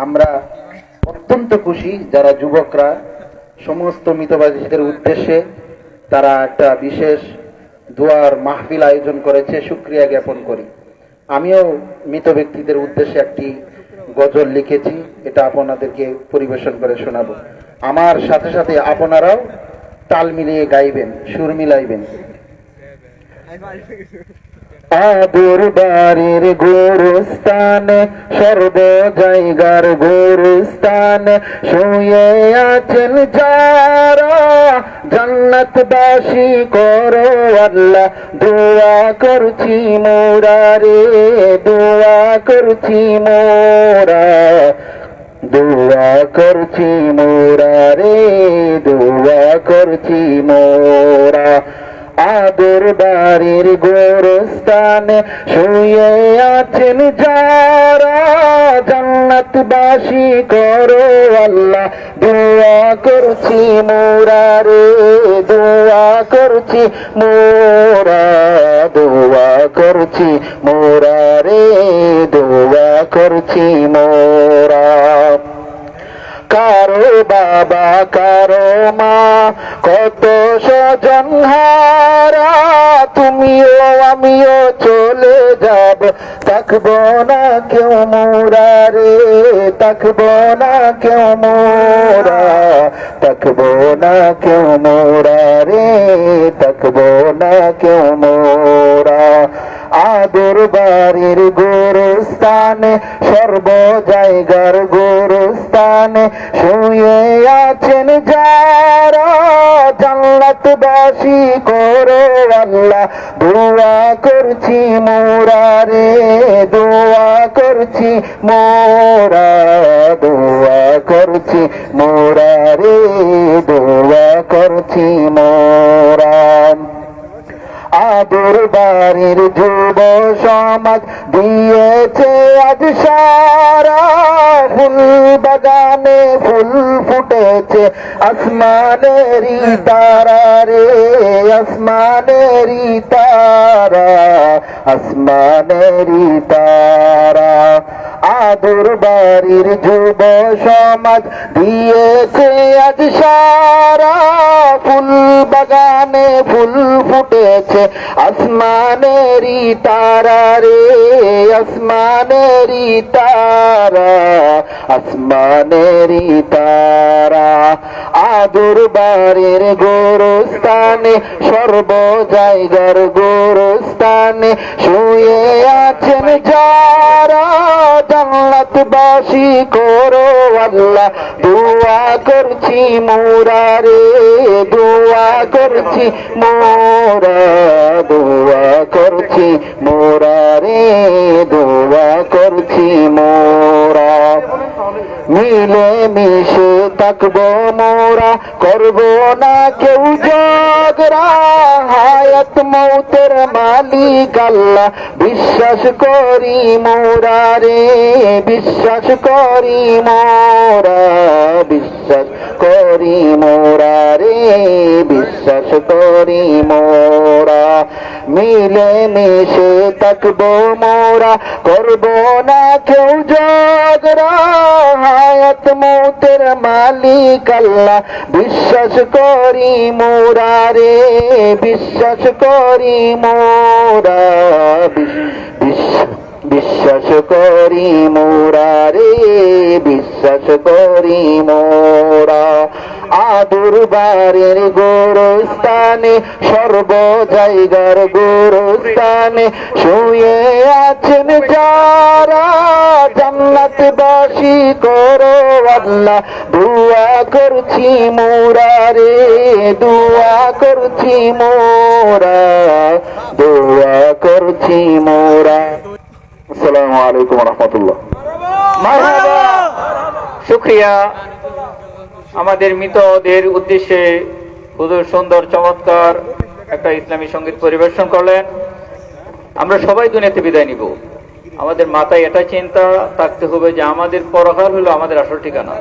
আমরা অত্যন্ত খুশি যারা যুবকরা সমস্ত মিতবাসীদের উদ্দেশ্যে তারা একটা বিশেষ দোয়ার মাহফিল আয়োজন করেছে, শুকরিয়া জ্ঞাপন করি। আমিও মৃত ব্যক্তিদের উদ্দেশ্যে একটি গজল লিখেছি, এটা আপনাদেরকে পরিবেশন করে শোনাবো। আমার সাথে সাথে আপনারাও তাল মিলিয়ে গাইবেন, সুর মিলাইবেন। আদুর বাড়ির গোরস্থান, সর্ব জায়গার গোরস্থান, শুয়ে আছেন যারা জান্নাতবাসী করো আল্লাহ, দোয়া করছি মোরা রে, দোয়া করছি মোরা, দোয়া করছি মোরা রে, দোয়া করছি মোরা। আদর বাড়ির গোরস্থানে শুয়ে আছেন যারা জান্নাতবাসী করো আল্লাহ, দোয়া করছি মোরা রে, দোয়া করছি মোরা, দোয়া করছি মোরা রে, দোয়া করছি মোরা। কারো বাবা কারো মা কত স্বজন হারা, তুমিও আমিও চলে যাব, থাকবো না কেউ মোরা রে, থাকবো না কেউ মোরা, থাকবো না কেউ মোরা রে, থাকবো না কেউ মোরা। আদর বাড়ির গোরস্থানে, সর্ব জায়গার গোরস্থানে, শুয়ে আছেন যারা জান্নাতবাসী করো আল্লাহ, দোয়া করছি মোরা রে, দোয়া করছি মোরা, দোয়া করছি মোরা রে, দোয়া করছি মোরা। আদর বাড়ির যুব সমাজ দিয়েছে আজ সারা, ফুল বাগানে ফুল ফুটেছে আসমানেরই তারা রে, আসমানেরই তারা, আসমানেরই তারা। আদর বাড়ির যুব সমাজ দিয়েছে আজ সারা, ফুল বাগানে ফুল ফুটেছে আসমানেরই তারা রে, আসমানেরই তারা, আসমানেরই তারা। আদর বাড়ির গোরস্থানে, সর্ব জায়গার গোরস্থানে, শুয়ে আছেন যারা জান্নাতবাসী করো আল্লাহ, দোয়া করছি মোরা রে, দোয়া করছি মোরা, দোয়া করছি মোরা রে, দোয়া করছি মোরা। মিলে মিশে থাকবো মোরা, করবো না কেউ ঝগড়া, হায়াত মৌতের মালিক আল্লাহ, বিশ্বাস করি মোরা রে, বিশ্বাস করি মোরা, বিশ্বাস করি মোরা রে, বিশ্বাস করি মোরা। মিলে মিশে থাকবো মোরা, করবো না কেউ ঝগড়া, হায়াত মৌতের মালিক আল্লাহ, বিশ্বাস করি মোরা রে, বিশ্বাস করি মোরা, বিশ্বাস করি মোরা রে, বিশ্বাস করি মোরা। আদর বাড়ির গোরস্থানে, সর্ব জায়গার গোরস্থানে, শুয়ে আছেন যারা জান্নাতবাসী করো আল্লাহ, দোয়া করছি মোরা রে, দোয়া করছি মোরা, দোয়া করছি মোরা। আসসালামু আলাইকুম ওয়া রাহমাতুল্লাহ। মারহাবা। শুকরিয়া আমাদের মৃতদের উদ্দেশ্যে হুজুর সুন্দর চমৎকার একটা ইসলামী সঙ্গীত পরিবেশন করলেন। আমরা সবাই দুনিয়াতে বিদায় নিব, আমাদের মাথায় এটা চিন্তা থাকতে হবে যে আমাদের পরকাল হলো আমাদের আসল ঠিকানা।